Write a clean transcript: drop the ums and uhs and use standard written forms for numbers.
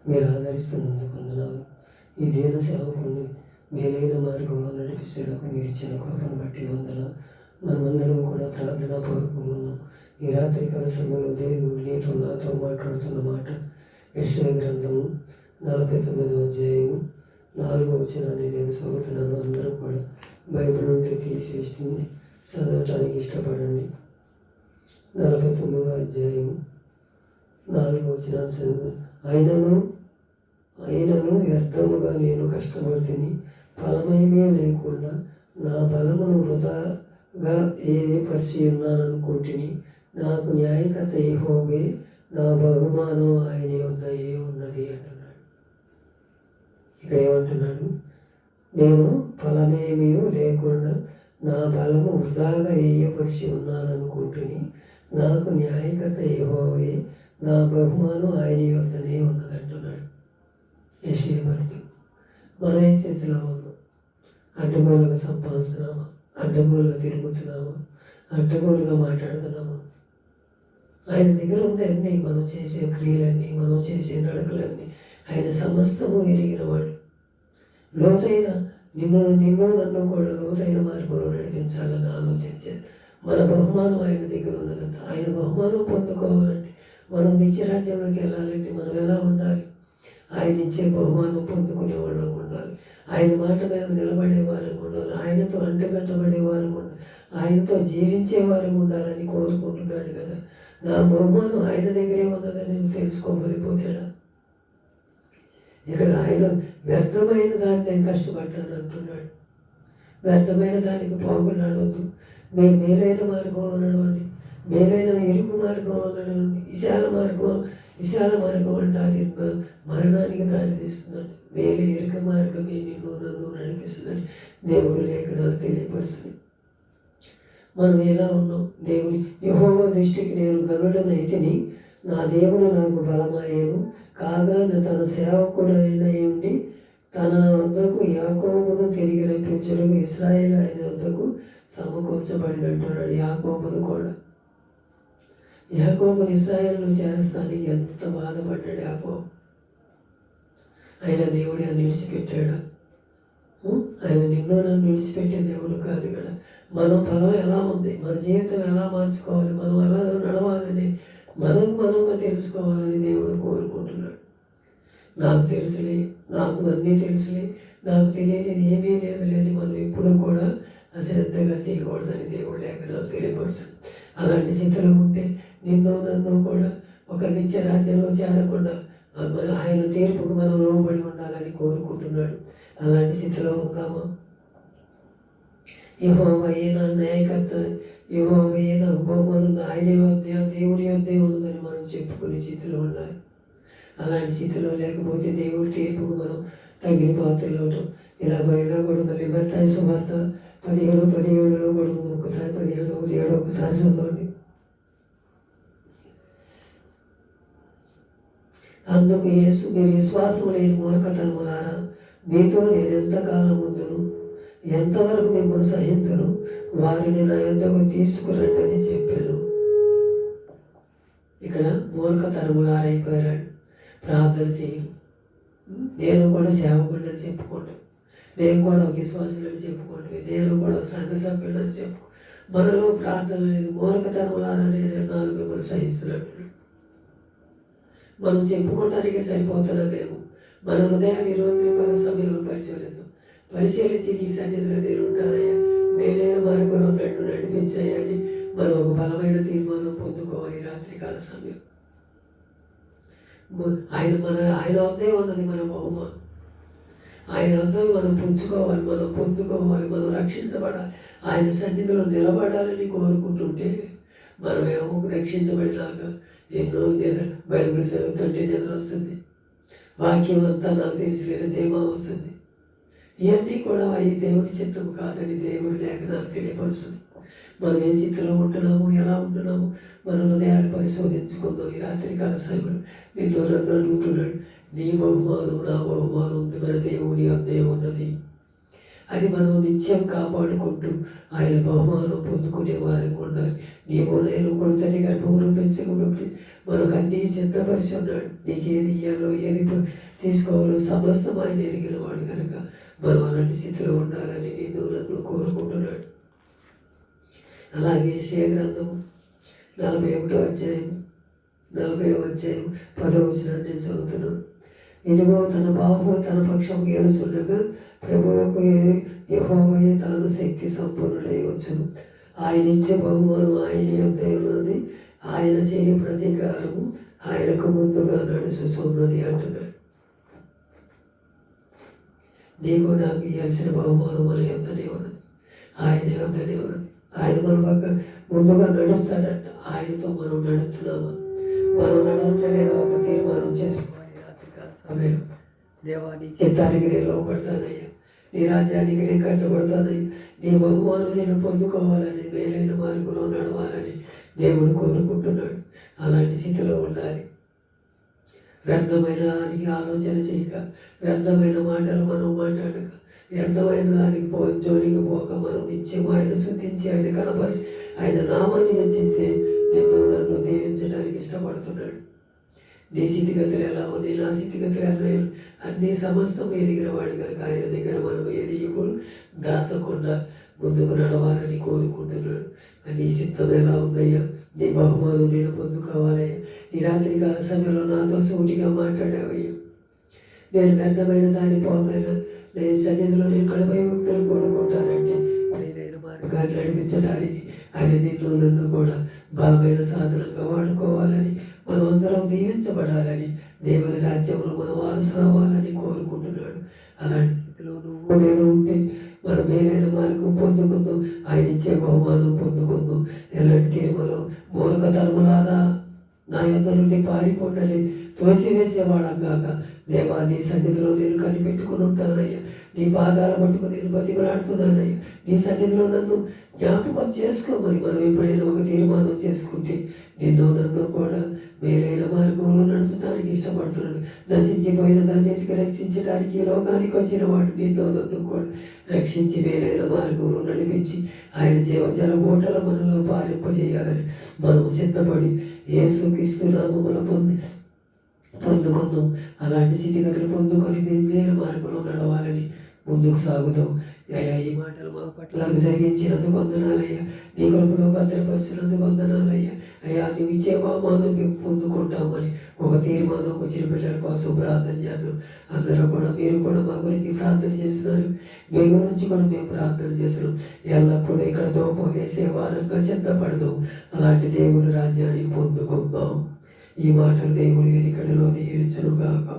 మీరు ఆదరిస్తున్నందుకు వందనాలు. ఈ దీన సేవకుని మేలైన మార్గంలో నడిపిస్తున్నకు మీరు ఇచ్చిన కృపను బట్టి వందనాలు. మనమందరం కూడా ప్రార్థనా పూర్వకంగా ఉన్నాం. ఈ రాత్రికాల సమయంలో దేవుడు నీతో నాతో మాట్లాడుతున్న మాట యెషయా గ్రంథము 49వ అధ్యాయము 4వ వచనాన్ని నేను చదువుతున్నాను. అందరూ కూడా బైబిల్ నుండి తీసి ఇస్తుంది చదవటానికి ఇష్టపడండి. 49వ అధ్యాయము 4వ వచనాన్ని చదువు. అయినను వ్యర్థముగా నేను కష్టపడుతుని, ఫలమేమీ లేకుండా నా బలమును వృధాగా ఏర్పరిచి ఉన్నాననుకుంటుని. నాకు న్యాయకర్త యెహోవే, నా బహుమానం ఆయన వద్దయే ఉన్నది అంటున్నాడు. ఇక్కడ ఏమంటున్నాడు? నేను ఫలమేమీ లేకుండా నా బలము వృధాగా ఏర్పరిచి ఉన్నాననుకుంటుని. నాకు న్యాయకర్త యెహోవే, నా బహుమానం ఆయన వద్దనే ఉన్నది అంటున్నాడు యెషయా భక్తుడు. మనం ఏ స్థితిలో ఉన్నాం? అడ్డగోలుగా సంపాదిస్తున్నామా? అడ్డగోలుగా తిరుగుతున్నామా? అడ్డగోలుగా మాట్లాడుతున్నామా? ఆయన దగ్గర ఉంది అన్నీ, మనం చేసే క్రియలన్నీ, మనం చేసే నడకలన్నీ ఆయన సమస్తము ఎరిగినవాడు. లోతైన నిన్ను నన్ను కూడా లోతైన మార్గంలో నడిపించాలని ఆలోచించారు. మన బహుమానం ఆయన దగ్గర ఉన్నదంట. ఆయన బహుమానం పొందుకోవాలంటే, మనం నిత్యరాజ్యంలోకి వెళ్ళాలంటే మనం ఎలా ఉండాలి? ఆయన ఇచ్చే బహుమానం పొందుకునే వాళ్ళం ఉండాలి. ఆయన మాట మీద నిలబడే వారం ఉండాలి. ఆయనతో అంటుకట్టబడే వారం ఉండాలి. ఆయనతో జీవించే వారం ఉండాలని కోరుకుంటున్నాడు కదా. నా బహుమానం ఆయన దగ్గరే ఉన్నదని నేను తెలుసుకోగలిగిపోతాడా? ఇక్కడ ఆయన వ్యర్థమైన దాన్ని నేను కష్టపడ్డాను అంటున్నాడు. వ్యర్థమైన దానికి పోగులాడొద్దు. మీరు మేలైన మార్గంలో నడవండి. మేలైన ఇరుకు మార్గంలో నడవండి. విశాల మార్గం అంటే అది మరణానికి దారి తీస్తుందండి. మేలు ఇరుక మార్గమే నిన్ను నన్ను నడిపిస్తుందని దేవుడు లేఖనాలు తెలియపరుస్తుంది. మనం ఎలా ఉన్నాం? దేవుని యెహోవా దృష్టికి నేను గనుడనైతిని, నా దేవుడు నాకు బలమాయేను కాగా తన సేవకుడైన ఉండి తన వద్దకు యాకోబును తిరిగి రప్పించడం ఇశ్రాయేలు ఆయన వద్దకు సమకూర్చబడినట్టున్నాడు. యాకోబును ఇశ్రాయేలును చేరస్తానికి ఎంత బాధపడ్డాడు యాకోబు. ఆయన దేవుడు అని విడిచిపెట్టాడా? ఆయన నిన్ను నన్ను విడిచిపెట్టే దేవుడు కాదు కదా. మన ఫలం ఎలా ఉంది, మన జీవితం ఎలా మార్చుకోవాలి, మనం ఎలా నడవాలని మనంగా తెలుసుకోవాలని దేవుడు కోరుకుంటున్నాడు. నాకు తెలుసులే, నాకు అన్నీ తెలుసులే, నాకు తెలియనిది ఏమీ లేదులే అని మనం ఎప్పుడూ కూడా అశ్రద్ధగా చేయకూడదని దేవుడు లేఖనాలు తెలియపరుస్తుంది. అలాంటి స్థితిలో ఉంటే నిన్ను నన్ను కూడా ఒక నిత్య రాజ్యంలో చేరకుండా ఆయన తీర్పుకు మనం లోబడి ఉండాలని కోరుకుంటున్నాడు. అలాంటి స్థితిలో ఉందామా? యెహోవాయే నా న్యాయకర్త, యెహోవాయే నా బహుమానం ఆయన వద్ద దేవుని వద్దే ఉన్నదని మనం చెప్పుకునే స్థితిలో ఉండాలి. అలాంటి స్థితిలో లేకపోతే దేవుడి తీర్పుకు మనం తగిన పాత్రలు అవటం. ఇలా కూడా మళ్ళీ మత్తయి సువార్త 17:17లో కూడా ఒకసారి 17 ఒకసారి చదవండి. అందుకు యేసు, మీరు విశ్వాసం లేని మూర్ఖతనములారా, మీతో నేను ఎంతకాలం ఉందును, ఎంతవరకు మిమ్మల్ని సహించును, వారిని నా యొద్దకు తీసుకురండి అని చెప్పాను. ఇక్కడ మూర్ఖతనములారైపోయాడు. ప్రార్థన చేయను, నేను కూడా సేవకుడిని చెప్పుకోండి, నేను కూడా ఒక విశ్వాసులని చెప్పుకోండి, నేను కూడా సంఘ సభ్యులని చెప్పు. మనలో ప్రార్థన లేదు. మూర్ఖతనములారా నేను ఎన్నాళ్ళు మిమ్మల్ని సహిస్తున్నట్టు మనం చెప్పుకోవటానికే సరిపోతున్నామేమో. మన హృదయాన్ని రోజు మన సమయంలో పరిశీలించి నీ సన్నిధిలో నేను ఉంటానయ్యా, మేలైన మార్గంలో నన్ను నడిపించాయని మనం ఒక బలమైన తీర్మానం పొందుకోవాలి. రాత్రికాల సమయం ఆయన వద్దే ఉన్నది మన బహుమానం. ఆయన వద్ద మనం పుంజుకోవాలి, మనం పొందుకోవాలి, మనం రక్షించబడాలి, ఆయన సన్నిధిలో నిలబడాలని కోరుకుంటుంటే మనం ఏమో రక్షించబడినాక ఎన్నో బైబిల్ చదువుతుంటే నిద్ర వస్తుంది, వాక్యం అంతా నాకు తెలిసిన ధీమా వస్తుంది. ఇవన్నీ కూడా ఈ దేవుని చిత్తం కాదని దేవుడి లేఖనాలు తెలియపరుస్తుంది. మనం ఏ స్థితిలో ఉంటున్నాము, ఎలా ఉంటున్నాము, మన హృదయాన్ని పరిశోధించుకుందాం. ఈ రాత్రికాల సమయంలో నిన్ను నన్ను అడుగుతున్నాడు, నీ బహుమానం నా బహుమానం ఉంది, మన దేవుని వద్దే ఉన్నది. అది మనం నిత్యం కాపాడుకుంటూ ఆయన బహుమానం పొందుకునే వారికి ఉండాలి. నీవు నేను కొడుతని గర్భంలో పెంచుకున్నప్పుడు మనకు అన్నీ సిద్ధపరిచి ఉన్నాడు. నీకేది ఇయ్యాలో ఏది తీసుకోవాలో సమస్తం ఆయన ఎరిగిన వాడు కనుక మనం అలాంటి స్థితిలో ఉండాలని నిన్ను నన్ను కోరుకుంటున్నాడు. అలాగే యెషయా గ్రంథము 41వ అధ్యాయం 10వ వచనాన్ని నేను చదువుతున్నాను. ఇదిగో తన బాహువు తన పక్షం గెలుచుండగా ప్రభువుకు యెహోవాయే తాను శక్తి సంపన్నుడై వచ్చును. ఆయన ఇచ్చే బహుమానం ఆయన యొద్ద ఉన్నది, ఆయన చేయ ప్రతీకారము ఆయనకు ముందుగా నడుచుచున్నది అంటున్నాడు. నీకు నాకు ఇవ్వాల్సిన బహుమానం మన యొద్దనే ఉన్నది, ఆయన యొద్దనే ఉన్నది. ఆయన మన పక్క ముందుగా నడుస్తాడంట. ఆయనతో మనం నడుస్తున్నామా? మనం నడవటం లేదా ఒక తీర్మానం చేసుకోవాలి. రాత్రికాల సమయంలో దేవా నీ చిత్తానికి నేను లోపడతానయ్యా, నీ రాజ్యానికి నేను కట్టబడతానయ్యా, నీ బహుమానం నేను పొందుకోవాలని, మేలైన మార్గంలో నడవాలని దేవుడు కోరుకుంటున్నాడు. అలాంటి స్థితిలో ఉండాలి. వ్యర్థమైన దానికి ఆలోచన చేయక, వ్యర్థమైన మాటలు మనం మాట్లాడక, వ్యర్థమైన దానికి జోలికి పోక మనం నిత్యం ఆయన స్తుతించి ఆయన కనపరిచి ఆయన నామాన్ని హెచ్చిస్తే నిన్ను నన్ను దీవించడానికి ఇష్టపడుతున్నాడు. నీ స్థితిగతులు ఎలా ఉన్నాయి, నా స్థితిగతులు ఎలా అన్నీ సమస్తం ఎరిగిన వాడు కనుక ఆయన దగ్గర మనం ఏది ఇప్పుడు దాచకుండా ముందుకు నడవాలని కోరుకుంటున్నాడు. నీ సిద్ధం ఎలా ఉందయ్యా? నీ బహుమానం నేను పొందుకోవాలయ్యా. ఈ రాత్రికాల సమయంలో నాతో సూటిగా మాట్లాడావయ్యా. నేను వ్యర్థమైన దాని పోకైనా నేను సన్నిధిలో నేను కడపై ముక్తులు కోరుకుంటానంటే నేను మార్గాన్ని నడిపించడానికి ఆయన నిన్ను నన్ను కూడా బలమైన సాధనంగా వాడుకోవాలని, మనం అందరం దీవించబడాలని, దేవుని రాజ్యంలో మనం వారసులు అవ్వాలని కోరుకుంటున్నాడు. అలాంటి స్థితిలో నువ్వు నేను ఉంటే మనం మేలైన మార్గం పొందుకుందాం, ఆయన ఇచ్చే బహుమానం పొందుకుందాం. ఎలాంటి తీర్మానం మూలకతరములారా నా యొద్ద నుండి పారిపోండి తోసివేసేవాళ్ళం కాక దేవా నీ సన్నిధిలో నేను కనిపెట్టుకుని ఉంటానయ్యా. నీ పాదాలు పట్టుకుని నేను బతిమలాడుతున్నానయ్యా. నీ సన్నిధిలో నన్ను జ్ఞాపకం చేసుకోమని మనం ఎప్పుడైనా ఒక తీర్మానం చేసుకుంటే నిన్ను నన్ను కూడా మేలైన మార్గంలో నడపడానికి ఇష్టపడుతున్నాడు. నశించిపోయిన దాన్ని ఎతికి రక్షించడానికి ఈ లోకానికి వచ్చిన వాడు నిన్ను నన్ను కూడా రక్షించి మేలైన మార్గంలో నడిపించి ఆయన జీవజల మూటల మనలో పారింపజేయాలని మనము సిద్ధపడి యేసుక్రీస్తు నామమున పొందుకుందాం. అలాంటి స్థితిగతులు పొందుకొని మేము లేని మార్గంలో నడవాలని ముందుకు సాగుదాం. అయ్యా ఈ మాటలు మా పట్ల జరిగించినందుకు వందనాలయ్యా. నీ కృపలో భద్రపరిచినందుకు వందనాలయ్యా. అయ్యా నువ్వు ఇచ్చే బహుమానం మేము పొందుకుంటామని ఒక తీర్మానం వచ్చిన బిడ్డల కోసం ప్రార్థన చేద్దాం. అందరూ కూడా మీరు కూడా మా గురించి ప్రార్థన చేస్తున్నారు, మీ గురించి కూడా మేము ప్రార్థన చేస్తున్నాం. ఎల్లప్పుడూ ఇక్కడ దూపం వేసే వారంగా సిద్ధపడదాం. అలాంటి దేవుని రాజ్యాన్ని పొందుకుందాం. ఈ మాటలు దేవుడి వెనుకడిలో దీవించును గాక.